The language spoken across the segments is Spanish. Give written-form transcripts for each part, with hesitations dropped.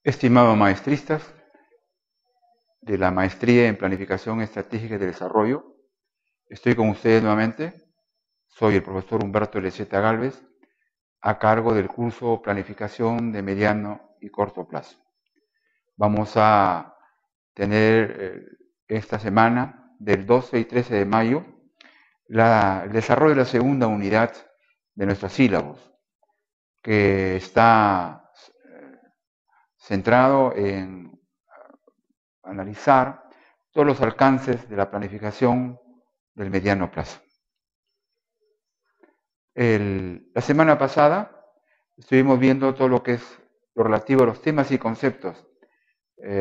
Estimados maestristas de la Maestría en Planificación Estratégica de Desarrollo, estoy con ustedes nuevamente. Soy el profesor Humberto Lecheta Gálvez, a cargo del curso Planificación de Mediano y Corto Plazo. Vamos a tener esta semana, del 12 y 13 de mayo, el desarrollo de la segunda unidad de nuestros sílabos, que está centrado en analizar todos los alcances de la planificación del mediano plazo. La semana pasada estuvimos viendo todo lo que es lo relativo a los temas y conceptos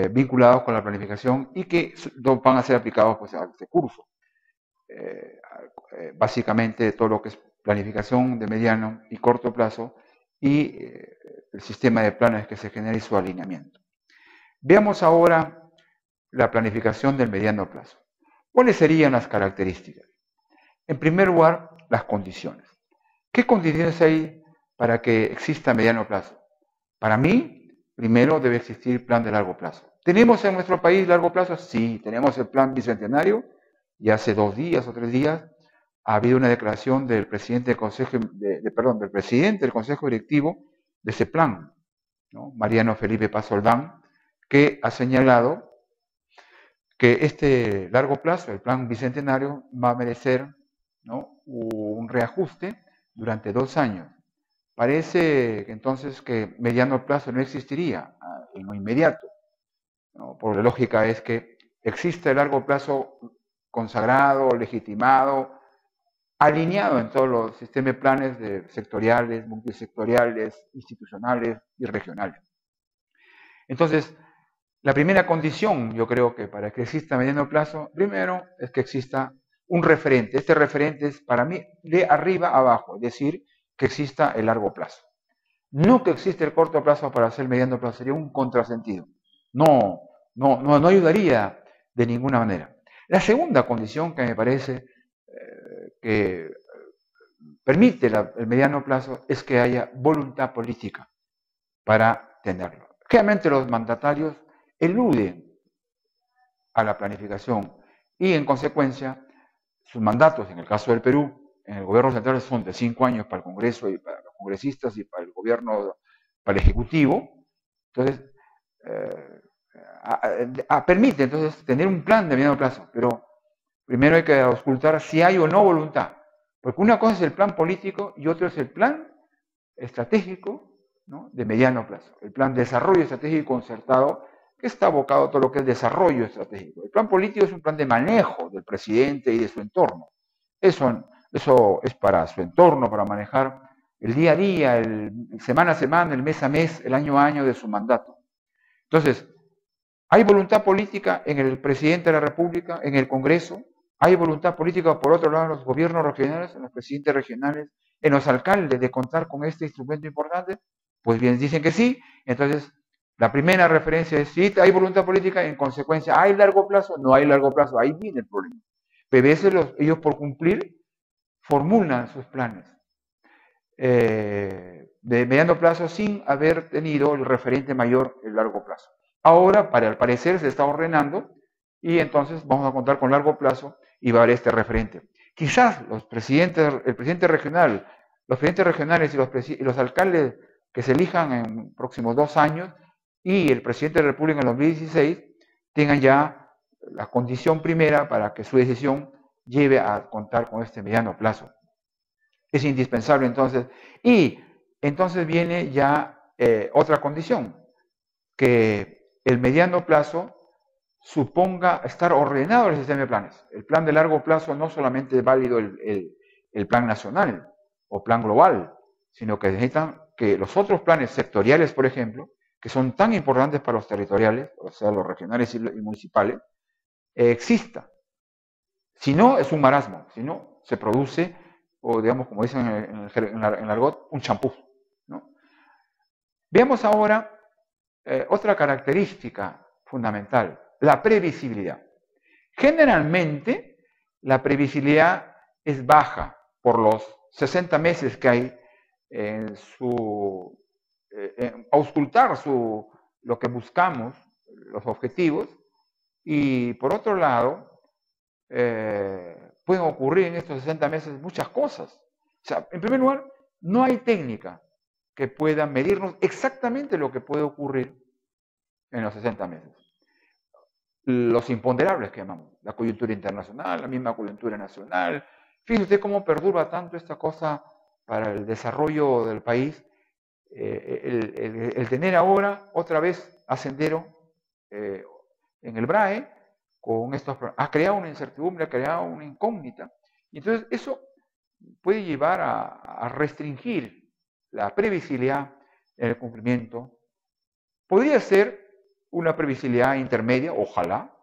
vinculados con la planificación y que van a ser aplicados pues, a este curso. Básicamente todo lo que es planificación de mediano y corto plazo y el sistema de planes que se genera y su alineamiento. Veamos ahora la planificación del mediano plazo. ¿Cuáles serían las características? En primer lugar, las condiciones. ¿Qué condiciones hay para que exista mediano plazo? Para mí, primero debe existir plan de largo plazo. ¿Tenemos en nuestro país largo plazo? Sí, tenemos el plan bicentenario y hace 2 días o 3 días ha habido una declaración del presidente del Consejo, del presidente del Consejo Directivo de ese plan, ¿no? Mariano Felipe Paz Oldán, que ha señalado que este largo plazo, el plan bicentenario, va a merecer, ¿no?, un reajuste durante 2 años. Parece que entonces que mediano plazo no existiría en lo inmediato, ¿no? Por la lógica es que existe el largo plazo consagrado, legitimado, alineado en todos los sistemas de planes sectoriales, multisectoriales, institucionales y regionales. Entonces, la primera condición, yo creo que para que exista mediano plazo, primero es que exista un referente. Este referente es para mí de arriba a abajo, es decir, que exista el largo plazo. No que exista el corto plazo para hacer mediano plazo, sería un contrasentido. No ayudaría de ninguna manera. La segunda condición que me parece que permite el mediano plazo es que haya voluntad política para tenerlo. Generalmente los mandatarios eluden a la planificación y en consecuencia sus mandatos, en el caso del Perú, en el gobierno central son de 5 años para el Congreso y para los congresistas y para el gobierno, para el Ejecutivo. Entonces, permite entonces tener un plan de mediano plazo, pero primero hay que auscultar si hay o no voluntad, porque una cosa es el plan político y otra es el plan estratégico, ¿no?, de mediano plazo, el plan de desarrollo estratégico concertado, que está abocado a todo lo que es desarrollo estratégico. El plan político es un plan de manejo del presidente y de su entorno. Eso es para su entorno, para manejar el día a día, el semana a semana, el mes a mes, el año a año de su mandato. Entonces, hay voluntad política en el presidente de la República, en el Congreso, hay voluntad política por otro lado en los gobiernos regionales, en los presidentes regionales, en los alcaldes de contar con este instrumento importante. Pues bien, dicen que sí. Entonces, la primera referencia es sí, hay voluntad política, en consecuencia, ¿hay largo plazo? No hay largo plazo, ahí viene el problema. Pero ellos por cumplir formulan sus planes de mediano plazo sin haber tenido el referente mayor, el largo plazo. Ahora, al parecer, se está ordenando y entonces vamos a contar con largo plazo y va a haber este referente. Quizás el presidente regional, los presidentes regionales y los alcaldes que se elijan en próximos 2 años y el presidente de la República en 2016 tengan ya la condición primera para que su decisión lleve a contar con este mediano plazo. Es indispensable entonces. Y entonces viene ya otra condición, que el mediano plazo suponga estar ordenado el sistema de planes. El plan de largo plazo no solamente es válido el plan nacional o plan global, sino que necesitan que los otros planes sectoriales, por ejemplo, que son tan importantes para los territoriales, o sea, los regionales y municipales, exista. Si no, es un marasmo. Si no, se produce, o digamos, como dicen en el argot, un champú, ¿no? Veamos ahora otra característica fundamental, la previsibilidad. Generalmente, la previsibilidad es baja por los 60 meses que hay en auscultar lo que buscamos, los objetivos, y por otro lado, pueden ocurrir en estos 60 meses muchas cosas. O sea, en primer lugar, no hay técnica que pueda medirnos exactamente lo que puede ocurrir en los 60 meses. Los imponderables que llamamos, la coyuntura internacional, la misma coyuntura nacional. Fíjese usted cómo perdura tanto esta cosa para el desarrollo del país. El tener ahora otra vez a Sendero en el BRAE con estos ha creado una incertidumbre, ha creado una incógnita. Y entonces eso puede llevar a restringir la previsibilidad en el cumplimiento. Podría ser una previsibilidad intermedia, ojalá,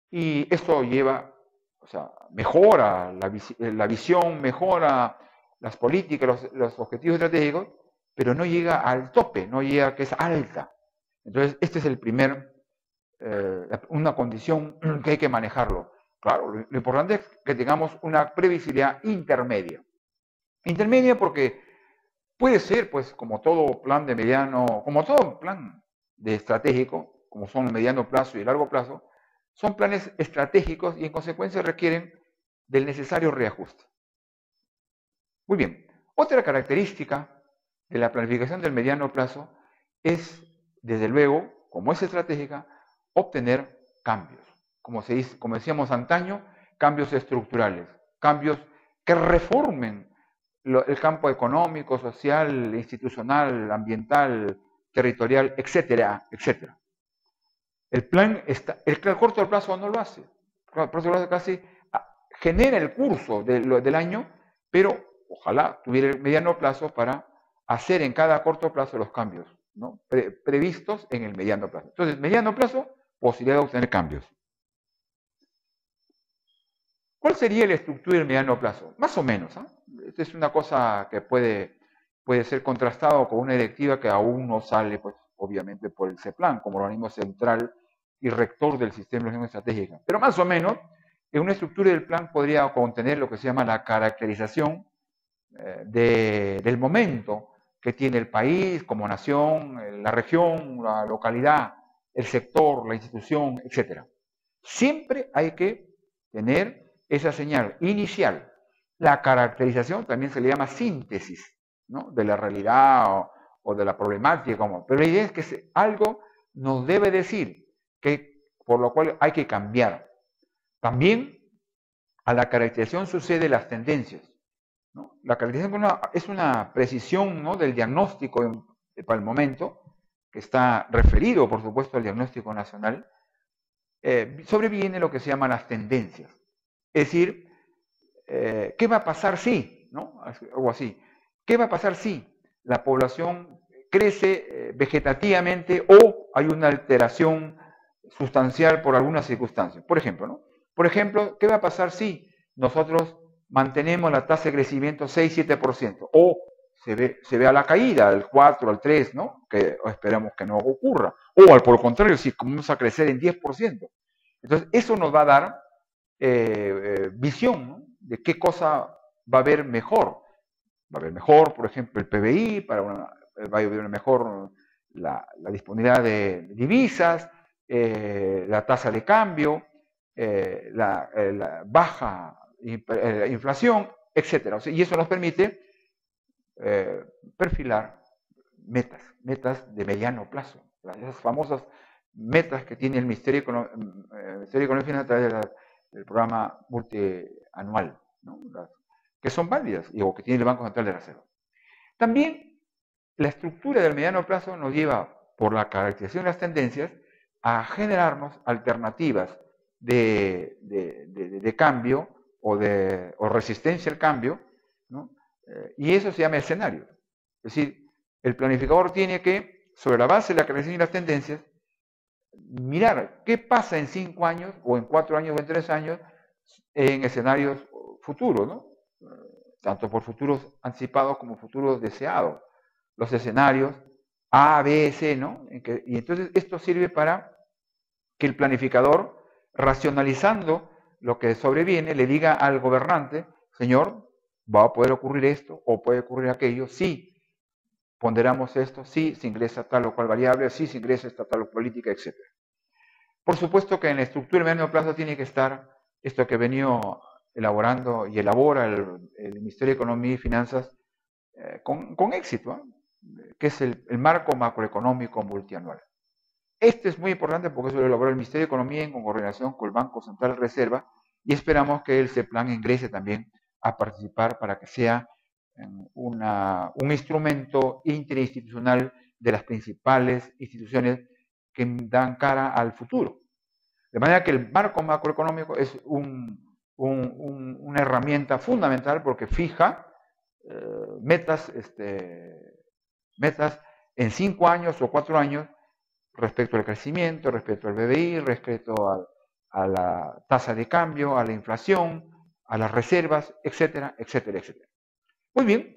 y esto lleva, o sea, mejora la visión, mejora las políticas, los objetivos estratégicos, pero no llega al tope, no llega a que es alta. Entonces, este es el primer, una condición que hay que manejarlo. Claro, lo importante es que tengamos una previsibilidad intermedia. Intermedia porque puede ser, pues, como todo plan de mediano, como todo plan de estratégico, como son mediano plazo y largo plazo, son planes estratégicos y en consecuencia requieren del necesario reajuste. Muy bien, otra característica de la planificación del mediano plazo es, desde luego, como es estratégica, obtener cambios. Como decíamos antaño, cambios estructurales, cambios que reformen el campo económico, social, institucional, ambiental, territorial, etcétera, etcétera. El plan, el corto plazo no lo hace. El corto plazo casi genera el curso del año, pero ojalá tuviera el mediano plazo para hacer en cada corto plazo los cambios, ¿no? Previstos en el mediano plazo. Entonces, mediano plazo, posibilidad de obtener cambios. ¿Cuál sería la estructura del mediano plazo? Más o menos. Esta es una cosa que puede ser contrastado con una directiva que aún no sale, pues, obviamente, por el CEPLAN, como organismo central y rector del sistema de organización estratégica. Pero más o menos, en una estructura del plan podría contener lo que se llama la caracterización del momento que tiene el país como nación, la región, la localidad, el sector, la institución, etc. Siempre hay que tener esa señal inicial. La caracterización también se le llama síntesis, ¿no?, de la realidad o de la problemática, pero la idea es que algo nos debe decir que por lo cual hay que cambiar. También a la caracterización sucede las tendencias, ¿no? La caracterización es una precisión, ¿no?, del diagnóstico para el momento, que está referido, por supuesto, al diagnóstico nacional. Sobreviene lo que se llaman las tendencias. Es decir, ¿qué va a pasar si? ¿No? Algo así. ¿Qué va a pasar si la población crece vegetativamente o hay una alteración sustancial por alguna circunstancia? Por ejemplo, ¿no? Por ejemplo, ¿qué va a pasar si nosotros mantenemos la tasa de crecimiento 6-7%? O se ve a la caída, al 4, al 3, ¿no? Que esperamos que no ocurra. O por el contrario, si comenzamos a crecer en 10%. Entonces, eso nos va a dar visión, ¿no?, de qué cosa va a haber mejor. Va a haber mejor, por ejemplo, el PBI, va a haber mejor la disponibilidad de divisas, la tasa de cambio, la baja inflación, etc. O sea, y eso nos permite perfilar metas de mediano plazo, esas famosas metas que tiene el Ministerio de Economía a través del programa multianual, ¿no?, que son válidas o que tiene el Banco Central de Reserva. También la estructura del mediano plazo nos lleva, por la caracterización de las tendencias, a generarnos alternativas de cambio o resistencia al cambio, ¿no? Y eso se llama escenario. Es decir, el planificador tiene que, sobre la base de la caracterización y las tendencias, mirar qué pasa en 5 años, o en 4 años, o en 3 años, en escenarios futuros, ¿no? Tanto por futuros anticipados como futuros deseados. Los escenarios A, B, C, ¿no? Y entonces esto sirve para que el planificador, racionalizando lo que sobreviene, le diga al gobernante: señor, va a poder ocurrir esto o puede ocurrir aquello, sí, ponderamos esto, sí se ingresa tal o cual variable, sí se ingresa esta tal o política, etc. Por supuesto que en la estructura de mediano plazo tiene que estar esto que he venido elaborando y elabora el Ministerio de Economía y Finanzas con éxito, que es el marco macroeconómico multianual. Este es muy importante porque eso lo elaboró el Ministerio de Economía en coordinación con el Banco Central de Reserva y esperamos que el CEPLAN ingrese también a participar para que sea un instrumento interinstitucional de las principales instituciones que dan cara al futuro. De manera que el marco macroeconómico es una herramienta fundamental porque fija metas en 5 años o 4 años respecto al crecimiento, respecto al PBI, respecto a la tasa de cambio, a la inflación, a las reservas, etcétera, etcétera, etcétera. Muy bien.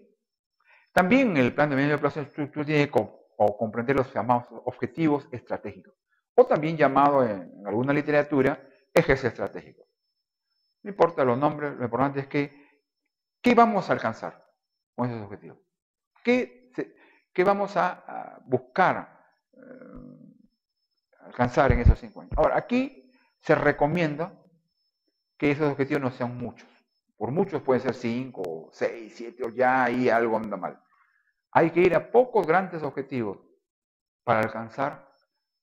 También el plan de medio plazo de estructura tiene que comprender los llamados objetivos estratégicos, o también llamado en alguna literatura ejes estratégicos. No importa los nombres, lo importante es ¿qué vamos a alcanzar con esos objetivos? ¿Qué vamos a buscar alcanzar en esos 5 años? Ahora, aquí se recomienda que esos objetivos no sean muchos. Por muchos pueden ser 5, 6, 7, o ya ahí algo anda mal. Hay que ir a pocos grandes objetivos para alcanzar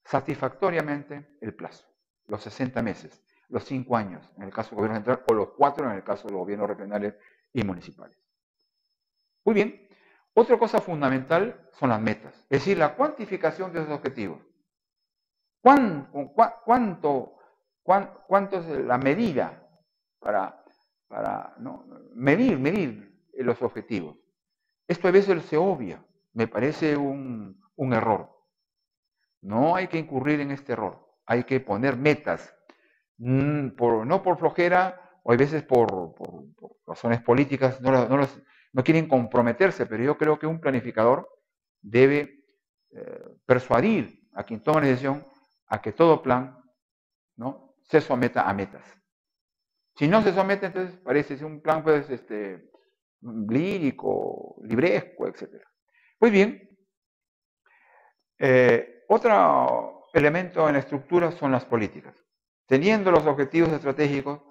satisfactoriamente el plazo, los 60 meses, los 5 años en el caso del gobierno central o los 4 en el caso de los gobiernos regionales y municipales. Muy bien. Otra cosa fundamental son las metas, es decir, la cuantificación de esos objetivos. ¿Cuánto es la medida para medir los objetivos? Esto a veces se obvia, me parece un error. No hay que incurrir en este error, hay que poner metas, no por flojera, o a veces por razones políticas, no quieren comprometerse, pero yo creo que un planificador debe persuadir a quien toma la decisión a que todo plan se someta a metas. Si no se somete, entonces parece un plan pues, lírico, libresco, etc. Muy bien. Otro elemento en la estructura son las políticas. Teniendo los objetivos estratégicos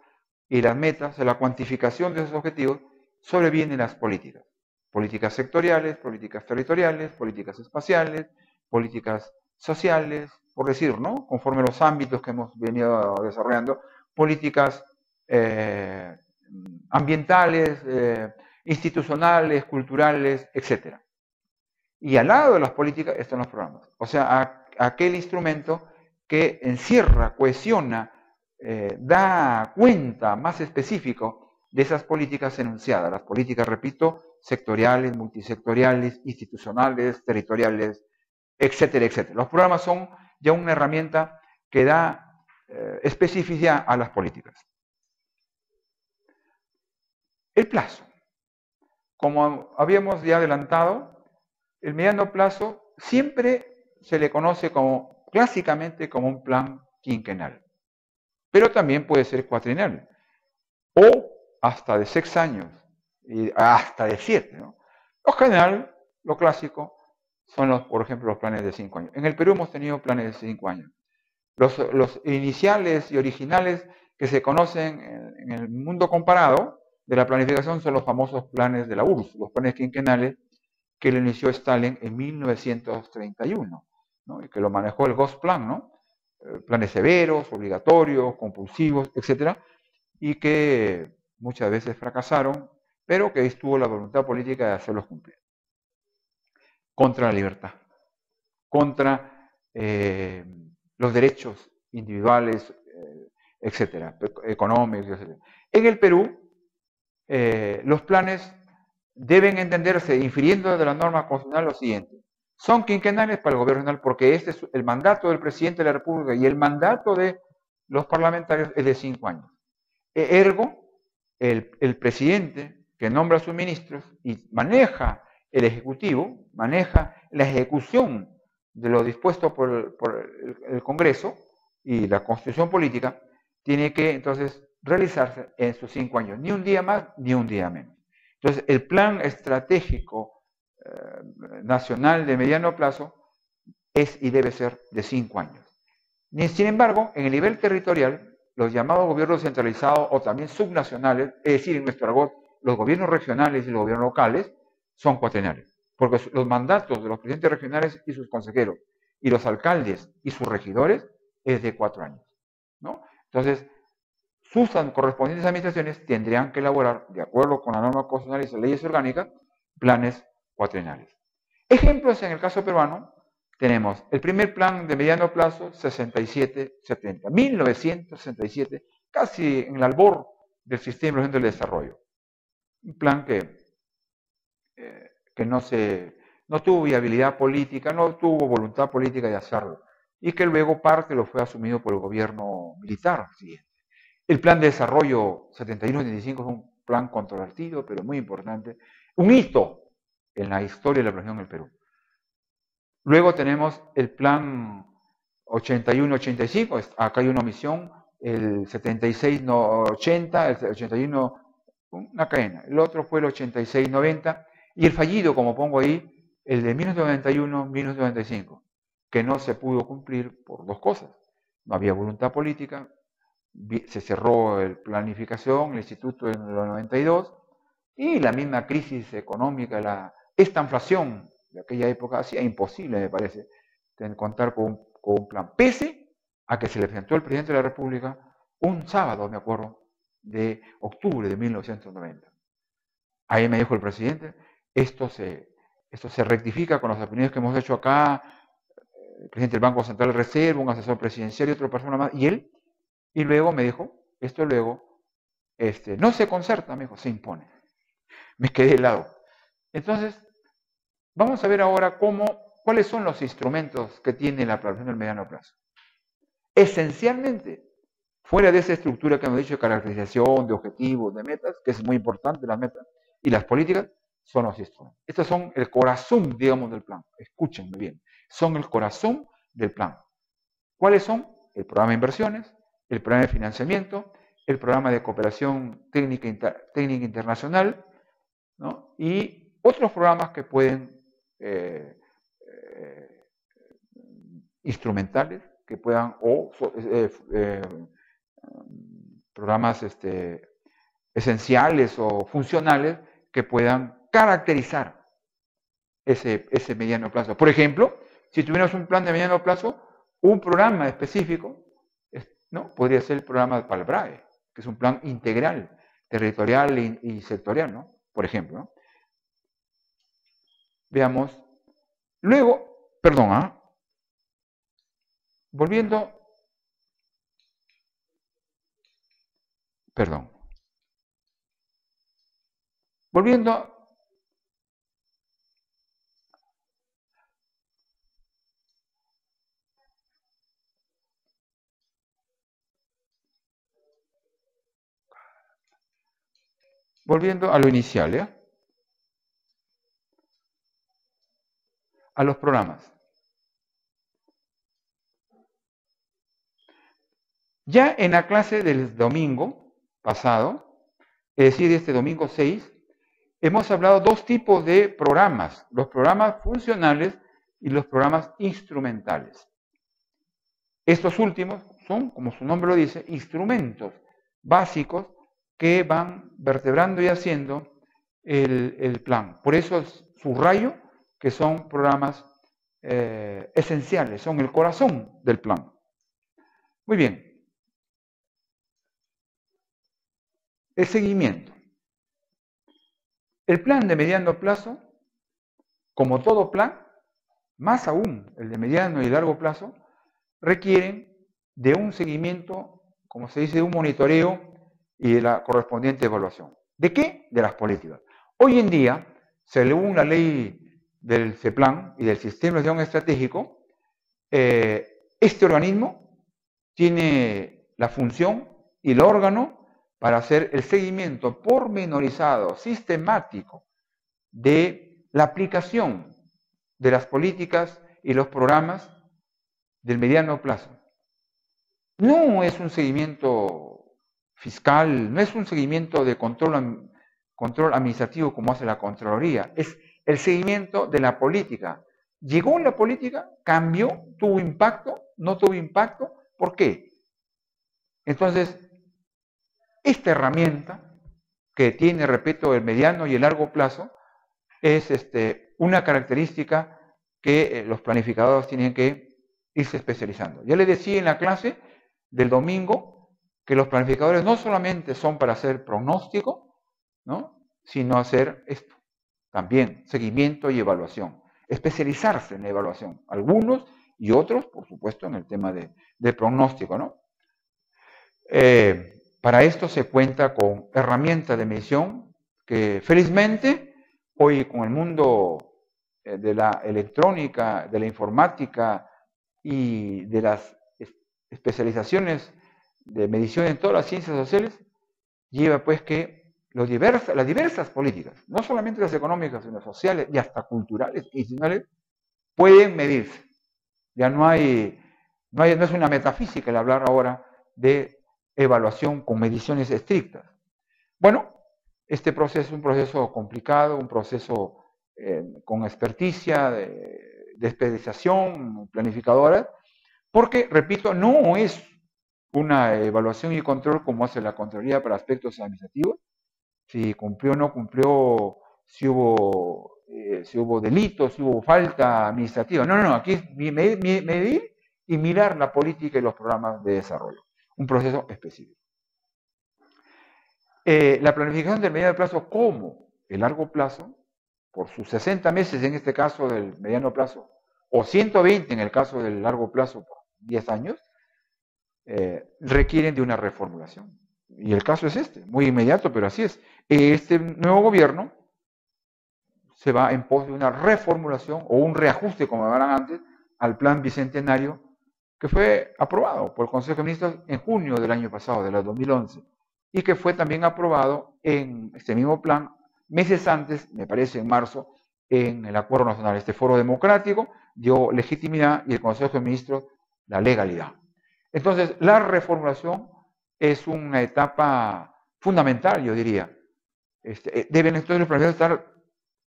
y las metas, la cuantificación de esos objetivos, sobrevienen las políticas. Políticas sectoriales, políticas territoriales, políticas espaciales, políticas sociales, por decir, ¿no? Conforme los ámbitos que hemos venido desarrollando, políticas ambientales, institucionales, culturales, etc. Y al lado de las políticas están los programas. O sea, aquel instrumento que encierra, cohesiona, da cuenta más específico de esas políticas enunciadas. Las políticas, repito, sectoriales, multisectoriales, institucionales, territoriales, etcétera, etcétera. Los programas son ya una herramienta que da especificidad a las políticas. El plazo. Como habíamos ya adelantado, el mediano plazo siempre se le conoce clásicamente como un plan quinquenal, pero también puede ser cuatrienal, o hasta de 6 años, y hasta de 7, ¿no? Lo general, lo clásico, son por ejemplo, los planes de 5 años. En el Perú hemos tenido planes de 5 años. Los iniciales y originales que se conocen en el mundo comparado de la planificación son los famosos planes de la URSS, los planes quinquenales que lo inició Stalin en 1931, ¿no? Y que lo manejó el Gosplan, ¿no? Planes severos, obligatorios, compulsivos, etc. Y que muchas veces fracasaron, pero que estuvo la voluntad política de hacerlos cumplir. Contra la libertad, contra los derechos individuales, etcétera, económicos, etcétera. En el Perú, los planes deben entenderse, infiriendo de la norma constitucional, lo siguiente. Son quinquenales para el gobierno regional porque este es el mandato del presidente de la República y el mandato de los parlamentarios es de 5 años. Ergo, el presidente que nombra a sus ministros y maneja el Ejecutivo, maneja la ejecución de lo dispuesto por el Congreso y la Constitución política, tiene que entonces realizarse en sus 5 años, ni un día más ni un día menos. Entonces, el plan estratégico nacional de mediano plazo es y debe ser de 5 años. Sin embargo, en el nivel territorial, los llamados gobiernos centralizados o también subnacionales, es decir, en nuestro argot, los gobiernos regionales y los gobiernos locales, son cuatrienales, porque los mandatos de los presidentes regionales y sus consejeros, y los alcaldes y sus regidores, es de 4 años, ¿no? Entonces, sus correspondientes administraciones tendrían que elaborar, de acuerdo con la norma constitucional y las leyes orgánicas, planes cuatrienales. Ejemplos en el caso peruano, tenemos el primer plan de mediano plazo, 67-70, 1967, casi en el albor del sistema del desarrollo. Un plan que no tuvo viabilidad política, no tuvo voluntad política de hacerlo, y que luego parte lo fue asumido por el gobierno militar siguiente. El plan de desarrollo 71-75 es un plan controvertido, pero muy importante, un hito en la historia de la planeación del Perú. Luego tenemos el plan 81-85, acá hay una omisión, el 76-80, el 81, una cadena. El otro fue el 86-90 y el fallido, como pongo ahí, el de 1991-1995, que no se pudo cumplir por dos cosas. No había voluntad política, se cerró la planificación, el instituto en el 92, y la misma crisis económica, esta inflación de aquella época hacía imposible, me parece, contar con un plan, pese a que se le presentó al presidente de la República un sábado, me acuerdo, de octubre de 1990. Ahí me dijo el presidente, esto se rectifica con las opiniones que hemos hecho acá, el presidente del Banco Central de Reserva, un asesor presidencial y otra persona más, y luego me dijo, esto luego, no se concerta, me dijo, se impone. Me quedé helado. Entonces, vamos a ver ahora cuáles son los instrumentos que tiene la planificación del mediano plazo. Esencialmente, fuera de esa estructura que hemos dicho de caracterización, de objetivos, de metas, que es muy importante las metas, y las políticas, son los instrumentos. Estos son el corazón, digamos, del plan. Escúchenme bien. Son el corazón del plan. ¿Cuáles son? El programa de inversiones, el programa de financiamiento, el programa de cooperación técnica internacional, ¿no? Y otros programas que pueden, instrumentales, que puedan, programas esenciales o funcionales que puedan caracterizar ese mediano plazo. Por ejemplo, si tuviéramos un plan de mediano plazo, un programa específico, ¿no? Podría ser el programa PALBRAE, que es un plan integral, territorial y sectorial, ¿no? Por ejemplo, ¿no? Veamos. Luego, perdón, volviendo a lo inicial, a los programas. Ya en la clase del domingo pasado, es decir, este domingo 6, hemos hablado dos tipos de programas, los programas funcionales y los programas instrumentales. Estos últimos son, como su nombre lo dice, instrumentos básicos que van vertebrando y haciendo el plan. Por eso subrayo que son programas esenciales, son el corazón del plan. Muy bien. El seguimiento. El plan de mediano plazo, como todo plan, más aún el de mediano y largo plazo, requieren de un seguimiento, como se dice, de un monitoreo y de la correspondiente evaluación. ¿De qué? De las políticas. Hoy en día, según la ley del CEPLAN y del Sistema de Gestión Estratégico, este organismo tiene la función y el órgano para hacer el seguimiento pormenorizado, sistemático, de la aplicación de las políticas y los programas del mediano plazo. No es un seguimiento fiscal, no es un seguimiento de control administrativo como hace la Contraloría, es el seguimiento de la política. ¿Llegó la política? ¿Cambió? ¿Tuvo impacto? ¿No tuvo impacto? ¿Por qué? Entonces, esta herramienta que tiene, repito, el mediano y el largo plazo, es una característica que los planificadores tienen que irse especializando. Ya les decía en la clase del domingo que los planificadores no solamente son para hacer pronóstico, ¿no?, sino hacer esto, también seguimiento y evaluación, especializarse en la evaluación, algunos y otros, por supuesto, en el tema de pronóstico, ¿no? Para esto se cuenta con herramientas de medición que felizmente hoy con el mundo de la electrónica, de la informática y de las especializaciones de medición en todas las ciencias sociales, lleva pues que las diversas políticas, no solamente las económicas, sino sociales y hasta culturales e institucionales, pueden medirse. Ya no es una metafísica el hablar ahora de evaluación con mediciones estrictas. Bueno, este proceso es un proceso complicado, un proceso con experticia, de especialización planificadora, porque, repito, no es una evaluación y control como hace la Contraloría para aspectos administrativos, si cumplió o no cumplió, si hubo delitos, si hubo falta administrativa. No, aquí es medir y mirar la política y los programas de desarrollo. Un proceso específico. La planificación del mediano plazo como el largo plazo, por sus 60 meses en este caso del mediano plazo, o 120 en el caso del largo plazo por 10 años, requieren de una reformulación. Y el caso es este, muy inmediato, pero así es. Este nuevo gobierno se va en pos de una reformulación o un reajuste, como hablaban antes, al plan bicentenario que fue aprobado por el Consejo de Ministros en junio del año pasado, del 2011, y que fue también aprobado en este mismo plan meses antes, me parece en marzo, en el Acuerdo Nacional. Este foro democrático dio legitimidad y el Consejo de Ministros la legalidad. Entonces, la reformulación es una etapa fundamental, yo diría. Deben entonces los planificadores estar,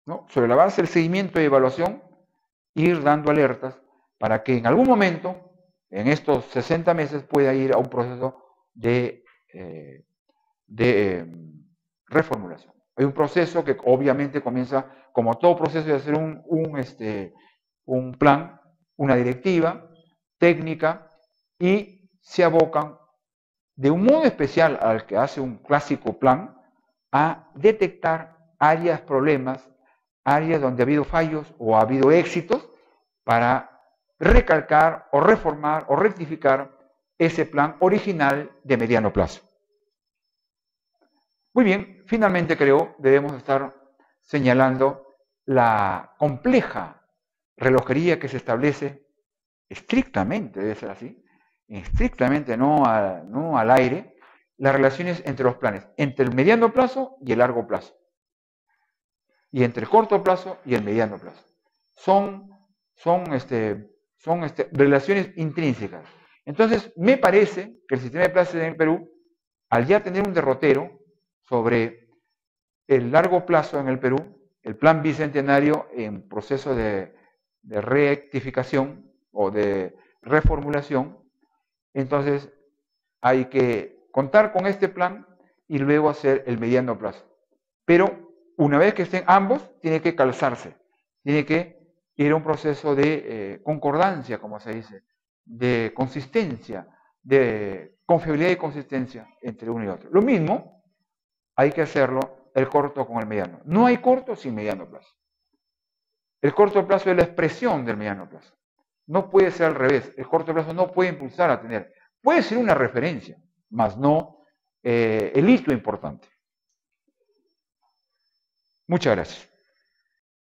¿no?, sobre la base del seguimiento y evaluación, ir dando alertas para que en algún momento, en estos 60 meses, pueda ir a un proceso de reformulación. Hay un proceso que obviamente comienza, como todo proceso, de hacer un plan, una directiva técnica, y se abocan de un modo especial al que hace un clásico plan a detectar áreas, problemas, áreas donde ha habido fallos o ha habido éxitos para recalcar o reformar o rectificar ese plan original de mediano plazo. Muy bien, finalmente creo debemos estar señalando la compleja relojería que se establece estrictamente, debe ser así, estrictamente no al aire, las relaciones entre los planes, entre el mediano plazo y el largo plazo, y entre el corto plazo y el mediano plazo. Son relaciones intrínsecas. Entonces, me parece que el sistema de plazos en el Perú, al ya tener un derrotero sobre el largo plazo en el Perú, el plan bicentenario en proceso de rectificación o de reformulación, entonces hay que contar con este plan y luego hacer el mediano plazo. Pero una vez que estén ambos, tiene que calzarse, tiene que ir a un proceso de concordancia, como se dice, de consistencia, de confiabilidad y consistencia entre uno y otro. Lo mismo hay que hacerlo el corto con el mediano. No hay corto sin mediano plazo. El corto plazo es la expresión del mediano plazo. No puede ser al revés. El corto plazo no puede impulsar a tener. Puede ser una referencia, mas no el hito importante. Muchas gracias.